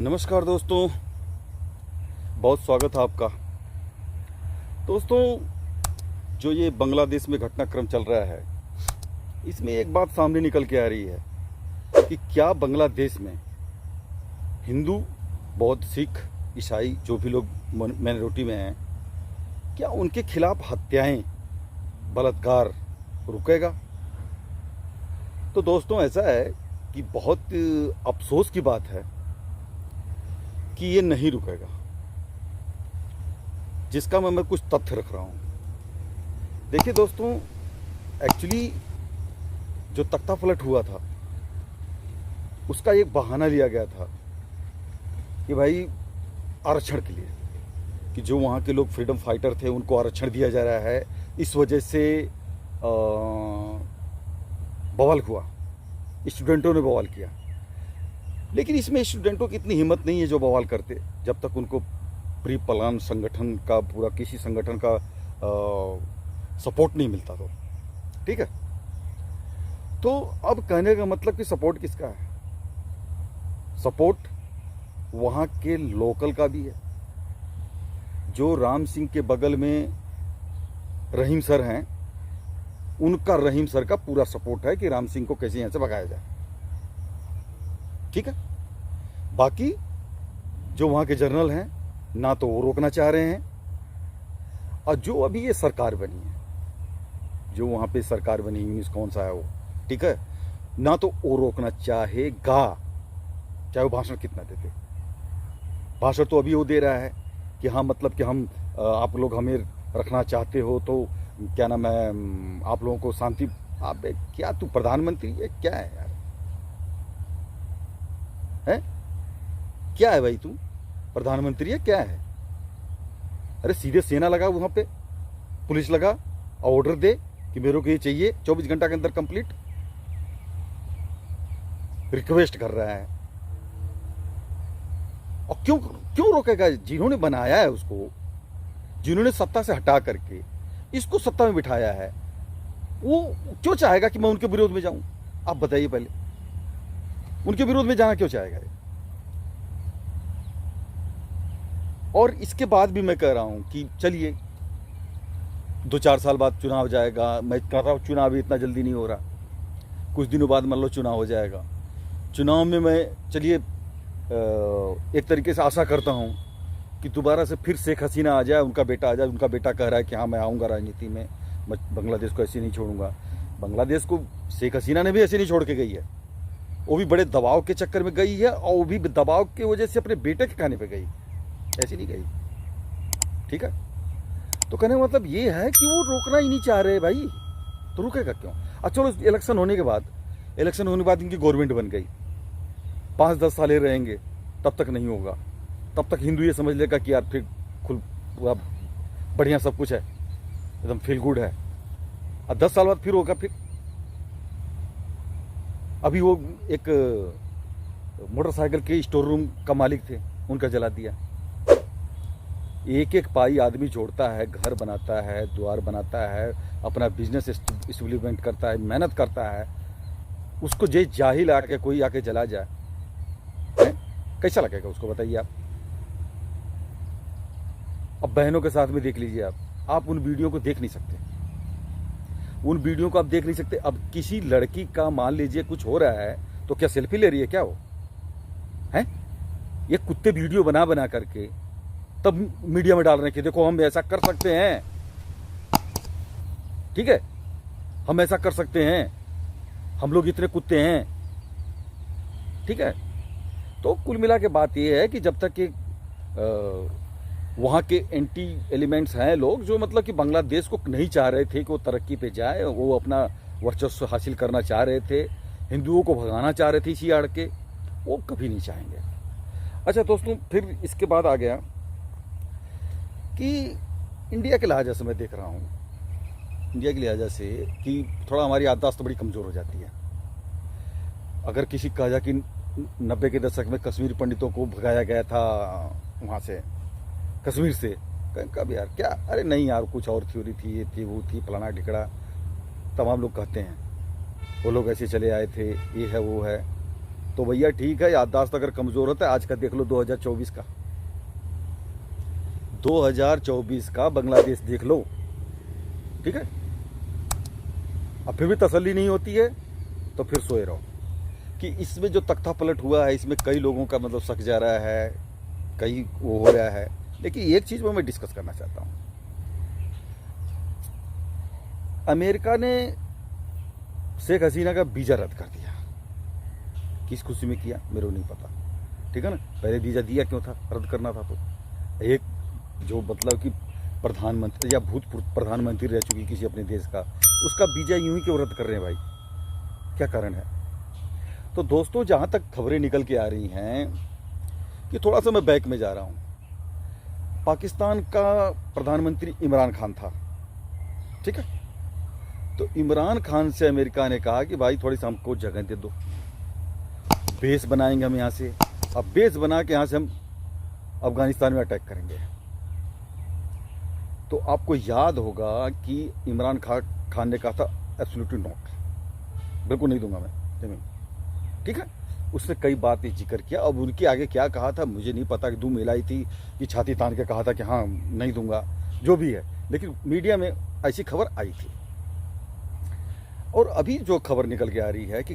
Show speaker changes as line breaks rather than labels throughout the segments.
नमस्कार दोस्तों, बहुत स्वागत है आपका। दोस्तों, जो ये बांग्लादेश में घटनाक्रम चल रहा है, इसमें एक बात सामने निकल के आ रही है कि क्या बांग्लादेश में हिंदू, बौद्ध, सिख, ईसाई जो भी लोग माइनॉरिटी में हैं, क्या उनके खिलाफ हत्याएं, बलात्कार रुकेगा? तो दोस्तों, ऐसा है कि बहुत अफसोस की बात है कि ये नहीं रुकेगा, जिसका मैं कुछ तथ्य रख रहा हूँ। देखिए दोस्तों, एक्चुअली जो तख्ता पलट हुआ था उसका एक बहाना लिया गया था कि भाई आरक्षण के लिए, कि जो वहाँ के लोग फ्रीडम फाइटर थे उनको आरक्षण दिया जा रहा है, इस वजह से बवाल हुआ, स्टूडेंटों ने बवाल किया। लेकिन इसमें स्टूडेंटों की इतनी हिम्मत नहीं है जो बवाल करते, जब तक उनको प्री प्लान संगठन का, पूरा किसी संगठन का सपोर्ट नहीं मिलता। तो ठीक है, तो अब कहने का मतलब कि सपोर्ट किसका है? सपोर्ट वहाँ के लोकल का भी है। जो राम सिंह के बगल में रहीम सर हैं, उनका रहीम सर का पूरा सपोर्ट है कि राम सिंह को कैसे यहाँ से भगाया जाए। ठीक है, बाकी जो वहाँ के जनरल हैं, ना तो वो रोकना चाह रहे हैं, और जो अभी ये सरकार बनी है, जो वहाँ पे सरकार बनी, यूनिस कौन सा है वो, ठीक है, ना तो वो रोकना चाहेगा, चाहे वो भाषण कितना देते। भाषण तो अभी वो दे रहा है कि हाँ, मतलब कि हम आप लोग हमें रखना चाहते हो तो क्या नाम है, आप लोगों को शांति। आप क्या, तू प्रधानमंत्री है क्या है यार? है क्या है भाई? तू प्रधानमंत्री है क्या है? अरे सीधे सेना लगा वहां पे, पुलिस लगा, ऑर्डर दे कि मेरे को ये चाहिए 24 घंटा के अंदर कंप्लीट। रिक्वेस्ट कर रहा है। और क्यों क्यों रोकेगा? जिन्होंने बनाया है उसको, जिन्होंने सत्ता से हटा करके इसको सत्ता में बिठाया है, वो क्यों चाहेगा कि मैं उनके विरोध में जाऊं? आप बताइए पहले, उनके विरोध में जाना क्यों चाहेगा? और इसके बाद भी मैं कह रहा हूं कि चलिए 2-4 साल बाद चुनाव जाएगा। मैं कह रहा हूं चुनाव भी इतना जल्दी नहीं हो रहा, कुछ दिनों बाद मान लो चुनाव हो जाएगा। चुनाव में मैं, चलिए एक तरीके से आशा करता हूं कि दोबारा से फिर शेख हसीना आ जाए, उनका बेटा आ जाए। उनका बेटा कह रहा है कि हाँ, मैं आऊँगा राजनीति में, मैं बांग्लादेश को ऐसे नहीं छोड़ूंगा। बांग्लादेश को शेख हसीना ने भी ऐसे नहीं छोड़ के गई है, वो भी बड़े दबाव के चक्कर में गई है, और वो भी दबाव की वजह से अपने बेटे के कहने पे गई, ऐसी नहीं गई। ठीक है, तो कहने का मतलब ये है कि वो रोकना ही नहीं चाह रहे भाई, तो रुकेगा क्यों? अच्छा, चलो इलेक्शन होने के बाद, इनकी गवर्नमेंट बन गई, 5-10 साल रहेंगे, तब तक नहीं होगा। तब तक हिंदू ये समझ लेगा कि यार फिर पूरा बढ़िया सब कुछ है, एकदम फील गुड है। और 10 साल बाद फिर होगा। फिर अभी वो एक मोटरसाइकिल के स्टोर रूम का मालिक थे, उनका जला दिया। एक एक पाई आदमी जोड़ता है, घर बनाता है, द्वार बनाता है, अपना बिजनेस एस्टेब्लिशमेंट करता है, मेहनत करता है, उसको जे जाहिल आके कोई आके जला जाए, कैसा लगेगा उसको? बताइए आप। अब बहनों के साथ में देख लीजिए आप उन वीडियो को देख नहीं सकते, उन वीडियो को आप देख नहीं सकते। अब किसी लड़की का मान लीजिए कुछ हो रहा है तो क्या सेल्फी ले रही है क्या वो? हैं? ये कुत्ते वीडियो बना बना करके तब मीडिया में डाल रहे हैं कि देखो हम ऐसा कर सकते हैं, ठीक है, हम ऐसा कर सकते हैं, हम लोग इतने कुत्ते हैं। ठीक है, तो कुल मिला के बात ये है कि जब तक कि वहाँ के एंटी एलिमेंट्स हैं लोग, जो मतलब कि बांग्लादेश को नहीं चाह रहे थे कि वो तरक्की पे जाए, वो अपना वर्चस्व हासिल करना चाह रहे थे, हिंदुओं को भगाना चाह रहे थे इसी आड़ के, वो कभी नहीं चाहेंगे। अच्छा दोस्तों, फिर इसके बाद आ गया कि इंडिया के लिहाजा से मैं देख रहा हूँ, इंडिया के लिहाजा से कि थोड़ा हमारी याददाश्त बड़ी कमज़ोर हो जाती है। अगर किसी कहा जाए कि 90 के दशक में कश्मीर पंडितों को भगाया गया था वहाँ से, कश्मीर से, कब यार क्या? अरे नहीं यार, कुछ और थ्योरी थी, ये थी, वो थी, फलाना ढिकड़ा, तमाम लोग कहते हैं। वो लोग ऐसे चले आए थे, ये है वो है। तो भैया ठीक है, याददाश्त अगर कमज़ोर होता है आज का देख लो 2024 का, 2024 का बांग्लादेश देख लो, ठीक है। अब फिर भी तसल्ली नहीं होती है तो फिर सोए रहो कि इसमें जो तख्ता पलट हुआ है इसमें कई लोगों का मतलब सक जा रहा है, कई वो हो रहा है। लेकिन एक चीज़ मैं डिस्कस करना चाहता हूँ, अमेरिका ने शेख हसीना का वीज़ा रद्द कर दिया, किस खुशी में किया मेरे को नहीं पता, ठीक है ना। पहले वीज़ा दिया क्यों था, रद्द करना था तो। एक जो मतलब कि प्रधानमंत्री या भूतपूर्व प्रधानमंत्री रह चुकी किसी अपने देश का, उसका वीज़ा यूं ही क्यों रद्द कर रहे हैं भाई, क्या कारण है। तो दोस्तों जहाँ तक खबरें निकल के आ रही हैं कि थोड़ा सा मैं बैक में जा रहा हूँ, पाकिस्तान का प्रधानमंत्री इमरान खान था, ठीक है। तो इमरान खान से अमेरिका ने कहा कि भाई थोड़ी सी हमको जगह दे दो, बेस बनाएंगे हम यहाँ से। अब बेस बना के यहाँ से हम अफगानिस्तान में अटैक करेंगे। तो आपको याद होगा कि इमरान खान ने कहा था एब्सोल्युटली नॉट, बिल्कुल नहीं दूंगा मैं जमीन, ठीक है। उसने कई बातें जिक्र किया। अब उनके आगे क्या कहा था मुझे नहीं पता, कि धूम हिलाई थी कि छाती तान के कहा था कि हाँ नहीं दूंगा, जो भी है, लेकिन मीडिया में ऐसी खबर आई थी। और अभी जो खबर निकल के आ रही है कि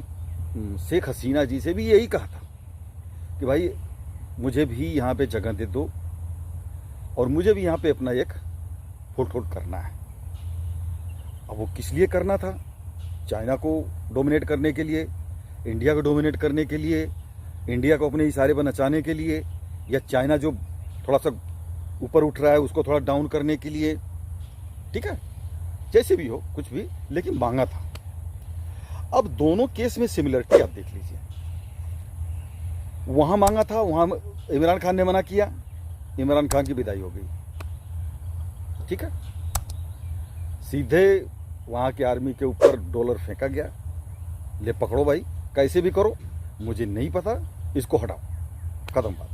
शेख हसीना जी से भी यही कहा था कि भाई मुझे भी यहाँ पे जगह दे दो और मुझे भी यहाँ पे अपना एक फुटहोल्ड करना है। अब वो किस लिए करना था, चाइना को डोमिनेट करने के लिए, इंडिया को डोमिनेट करने के लिए, इंडिया को अपने इशारे पर नचाने के लिए, या चाइना जो थोड़ा सा ऊपर उठ रहा है उसको थोड़ा डाउन करने के लिए, ठीक है। जैसे भी हो कुछ भी, लेकिन मांगा था। अब दोनों केस में सिमिलरिटी आप देख लीजिए, वहां मांगा था, वहां इमरान खान ने मना किया, इमरान खान की विदाई हो गई, ठीक है। सीधे वहां के आर्मी के ऊपर डॉलर फेंका गया, ले पकड़ो भाई, कैसे भी करो, मुझे नहीं पता, इसको हटाओ, खत्म बात,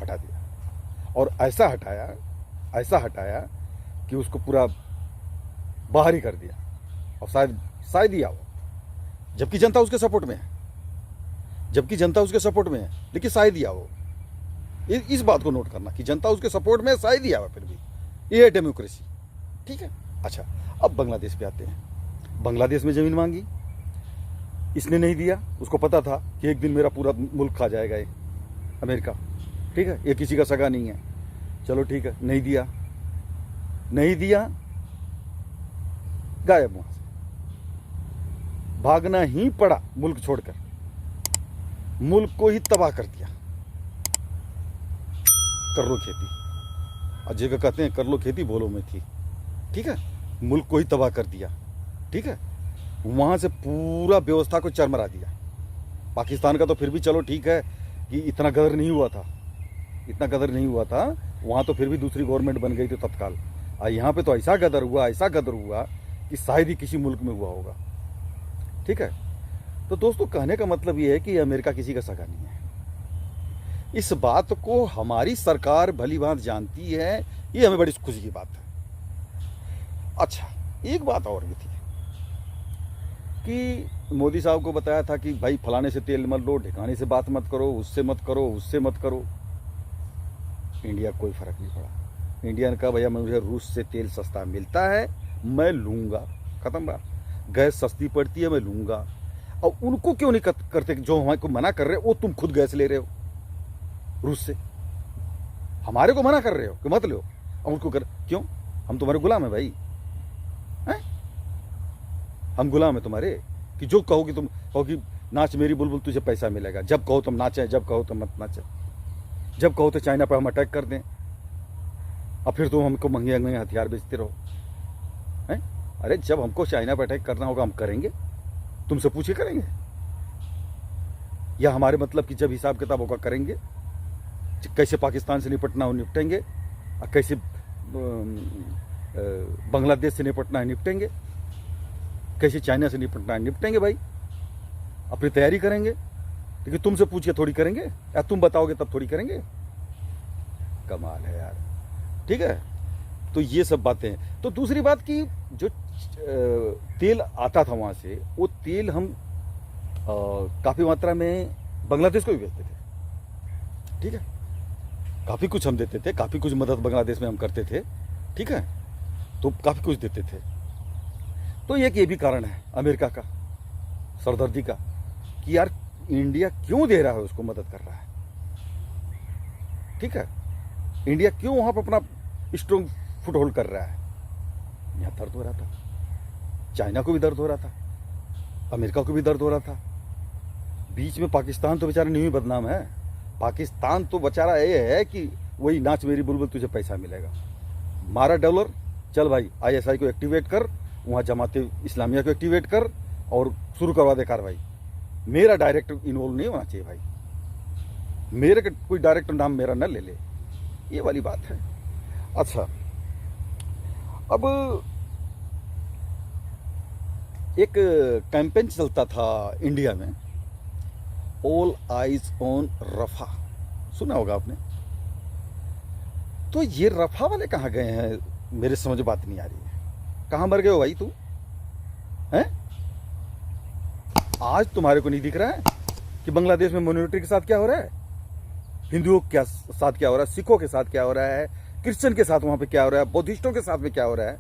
हटा दिया। और ऐसा हटाया कि उसको पूरा बाहर ही कर दिया। और शायद ही आओ, जबकि जनता उसके सपोर्ट में है, लेकिन शायद ही आओ। इस बात को नोट करना कि जनता उसके सपोर्ट में है, शायद ही आवा, फिर भी ये है डेमोक्रेसी, ठीक है। अच्छा, अब बांग्लादेश पे आते हैं। बांग्लादेश में जमीन मांगी, इसने नहीं दिया। उसको पता था कि एक दिन मेरा पूरा मुल्क खा जाएगा ये अमेरिका, ठीक है, ये किसी का सगा नहीं है। चलो ठीक है, नहीं दिया, गायब वहां से, भागना ही पड़ा मुल्क छोड़कर, मुल्क को ही तबाह कर दिया। कर लो खेती, अजय का कहते हैं कर लो खेती बोलो में थी, ठीक है। मुल्क को ही तबाह कर दिया, ठीक है। वहां से पूरा व्यवस्था को चरमरा दिया। पाकिस्तान का तो फिर भी चलो ठीक है कि इतना गदर नहीं हुआ था, वहां तो फिर भी दूसरी गवर्नमेंट बन गई थी तत्काल। और यहाँ पे तो ऐसा गदर हुआ कि शायद ही किसी मुल्क में हुआ होगा, ठीक है। तो दोस्तों कहने का मतलब ये है कि अमेरिका किसी का सगा नहीं है। इस बात को हमारी सरकार भली भांति जानती है, ये हमें बड़ी खुशी की बात है। अच्छा, एक बात और भी थी कि मोदी साहब को बताया था कि भाई फलाने से तेल मत लो, ढिकाने से बात मत करो, उससे मत करो। इंडिया कोई फर्क नहीं पड़ा। इंडिया ने कहा भैया मुझे रूस से तेल सस्ता मिलता है, मैं लूंगा, खत्म बात। गैस सस्ती पड़ती है, मैं लूंगा। और उनको क्यों नहीं करते, जो हमारे को मना कर रहे हो, वो तुम खुद गैस ले रहे हो रूस से, हमारे को मना कर रहे हो कि मत लो, और उनको क्यों? हम तुम्हारे गुलाम है भाई, हैं? हम गुलाम है तुम्हारे, कि जो कहोगी तुम कहोगी नाच मेरी बुलबुल तुझे पैसा मिलेगा, जब कहो तुम नाचें, जब कहो तुम मत नाचें, जब कहो तो चाइना पर हम अटैक कर दें, और फिर तुम हमको महंगे महंगे हथियार बेचते रहो, हैं? अरे जब हमको चाइना पर अटैक करना होगा हम करेंगे, तुमसे पूछे करेंगे, या हमारे मतलब कि जब हिसाब किताब होगा करेंगे, कैसे पाकिस्तान से निपटना हो निपटेंगे, और कैसे बांग्लादेश से निपटना है निपटेंगे, कैसे चाइना से निपटना है निपटेंगे भाई, अपनी तैयारी करेंगे। लेकिन तुमसे पूछ के थोड़ी करेंगे, या तुम बताओगे तब थोड़ी करेंगे। कमाल है यार, ठीक है। तो ये सब बातें। तो दूसरी बात कि जो तेल आता था वहाँ से, वो तेल हम काफ़ी मात्रा में बांग्लादेश को भी भेजते थे, ठीक है। काफ़ी कुछ हम देते थे, काफ़ी कुछ मदद बांग्लादेश में हम करते थे, ठीक है। तो काफ़ी कुछ देते थे। तो एक ये भी कारण है अमेरिका का सरदर्दी का कि यार इंडिया क्यों दे रहा है, उसको मदद कर रहा है, ठीक है। इंडिया क्यों वहाँ पर अपना स्ट्रॉन्ग फुट होल्ड कर रहा है। यहाँ दर्द हो रहा था, चाइना को भी दर्द हो रहा था, अमेरिका को भी दर्द हो रहा था। बीच में पाकिस्तान तो बेचारा नहीं ही बदनाम है। पाकिस्तान तो बेचारा ये है कि वही नाच मेरी बुलबुल तुझे पैसा मिलेगा, मारा डॉलर, चल भाई ISI को एक्टिवेट कर, वहाँ जमाते इस्लामिया को एक्टिवेट कर और शुरू करवा दे कार्रवाई। मेरा डायरेक्ट इन्वॉल्व नहीं होना चाहिए भाई, मेरे का कोई डायरेक्ट नाम मेरा न ले ले, ये वाली बात है। अच्छा, अब एक कैंपेन चलता था इंडिया में, ऑल आइज ऑन रफा, सुना होगा आपने। तो ये रफा वाले कहाँ गए हैं, मेरे समझ बात नहीं आ रही है। कहाँ मर गए हो भाई तू, हैं? आज तुम्हारे को नहीं दिख रहा है कि बांग्लादेश में माइनॉरिटी के साथ क्या हो रहा है, हिंदुओं के साथ क्या हो रहा है, सिखों के साथ क्या हो रहा है, क्रिश्चियन के साथ वहां पे क्या हो रहा है, बौद्धिस्टों के साथ में क्या हो रहा है।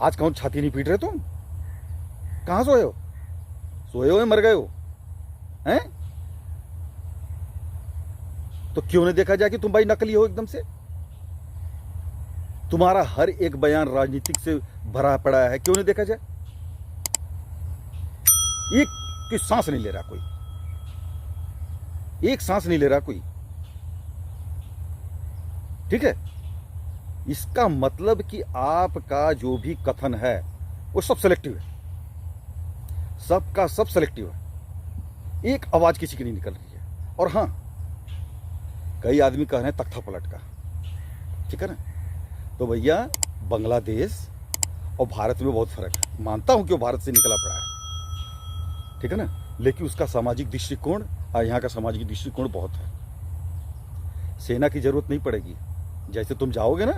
आज कौन छाती नहीं पीट रहे तुम? कहाँ सोए हो? सोए हो या मर गए हो, हैं? तो क्यों नहीं देखा जाए कि तुम भाई नकली हो एकदम से? तुम्हारा हर एक बयान राजनीतिक से भरा पड़ा है, क्यों नहीं देखा जाए? एक की सांस नहीं ले रहा कोई, एक सांस नहीं ले रहा कोई, ठीक है। इसका मतलब कि आपका जो भी कथन है वो सब सेलेक्टिव है, सबका सब सेलेक्टिव है, एक आवाज किसी की नहीं निकल रही है। और हाँ, कई आदमी कह रहे हैं तख्ता पलट का, ठीक है ना। तो भैया बांग्लादेश और भारत में बहुत फर्क है, मानता हूं कि वो भारत से निकला पड़ा है, ठीक है ना, लेकिन उसका सामाजिक दृष्टिकोण और यहाँ का सामाजिक दृष्टिकोण बहुत है। सेना की जरूरत नहीं पड़ेगी। जैसे तुम जाओगे ना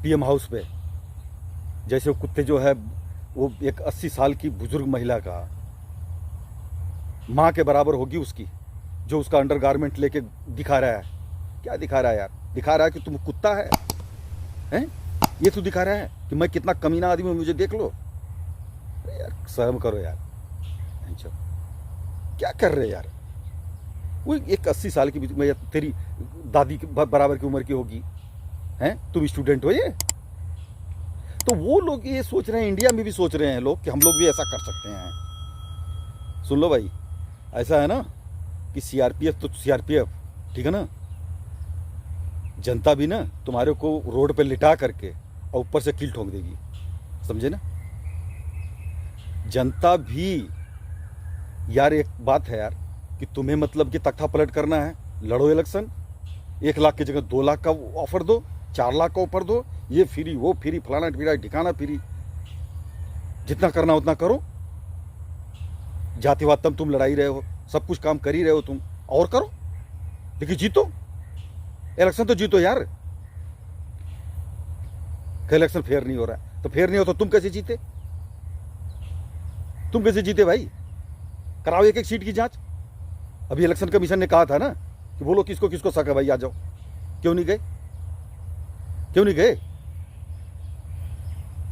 PM हाउस पे, जैसे वो कुत्ते जो है, वो एक 80 साल की बुजुर्ग महिला का माँ के बराबर होगी उसकी, जो उसका अंडरगारमेंट लेके दिखा रहा है। क्या दिखा रहा है यार? दिखा रहा है कि तुम कुत्ता है, हैं? ये तो दिखा रहा है कि मैं कितना कमीना आदमी हूं, मुझे देख लो। अरे यार शर्म करो यार, क्या कर रहे यार? वो एक 80 साल की तेरी दादी के बराबर की उम्र की होगी, हैं? तुम स्टूडेंट हो ये? तो वो लोग ये सोच रहे हैं, इंडिया में भी सोच रहे हैं लोग कि हम लोग भी ऐसा कर सकते हैं। सुन लो भाई, ऐसा है ना कि CRPF तो CRPF, ठीक है ना, जनता भी ना तुम्हारे को रोड पे लिटा करके और ऊपर से कील ठोक देगी, समझे ना। जनता भी यार, एक बात है यार कि तुम्हें मतलब कि तख्ता पलट करना है, लड़ो इलेक्शन, 1 लाख की जगह 2 लाख का ऑफर दो, 4 लाख का ऑफर दो, ये फ्री वो फ्री, फलाना फ्री ठिकाना फ्री, जितना करना उतना करो। जातिवाद तब तुम लड़ाई रहे हो, सब कुछ काम कर ही रहे हो तुम, और करो, लेकिन जीतो, इलेक्शन तो जीतो यार। इलेक्शन फेयर नहीं हो रहा है, तो फेयर नहीं हो तो तुम कैसे जीते? तुम कैसे जीते भाई? कराओ एक एक सीट की जांच। अभी इलेक्शन कमीशन ने कहा था ना कि बोलो किसको किसको शक है भाई, आ जाओ। क्यों नहीं गए? क्यों नहीं गए?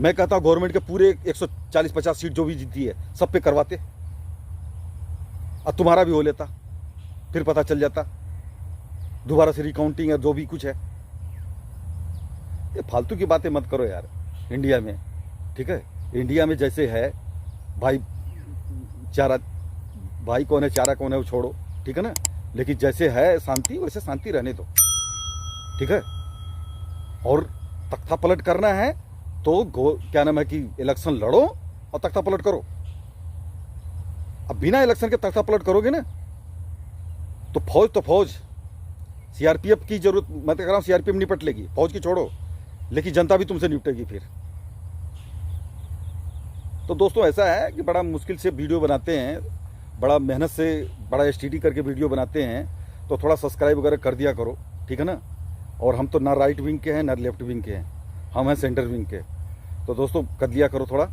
मैं कहता हूं गवर्नमेंट के पूरे 140-50 सीट जो भी जीती है सब पे करवाते, अब तुम्हारा भी हो लेता, फिर पता चल जाता, दोबारा से रिकाउंटिंग या जो भी कुछ है। ये फालतू की बातें मत करो यार इंडिया में, ठीक है। इंडिया में जैसे है भाई, चारा भाई कौन है चारा कौन है वो छोड़ो, ठीक है ना, लेकिन जैसे है शांति वैसे शांति रहने दो, ठीक है। और तख्ता पलट करना है तो क्या नाम है कि इलेक्शन लड़ो और तख्ता पलट करो। अब बिना इलेक्शन के तख्ता पलट करोगे ना तो फौज CRPF की जरूरत, मैं तो कह रहा हूँ CRPF निपट लेगी, फौज की छोड़ो, लेकिन जनता भी तुमसे निपटेगी फिर। तो दोस्तों ऐसा है कि बड़ा मुश्किल से वीडियो बनाते हैं, बड़ा मेहनत से बड़ा STD करके वीडियो बनाते हैं, तो थोड़ा सब्सक्राइब वगैरह कर दिया करो, ठीक है ना। और हम तो ना राइट विंग के हैं ना लेफ्ट विंग के हैं, हम हैं सेंटर विंग के। तो दोस्तों कर दिया करो थोड़ा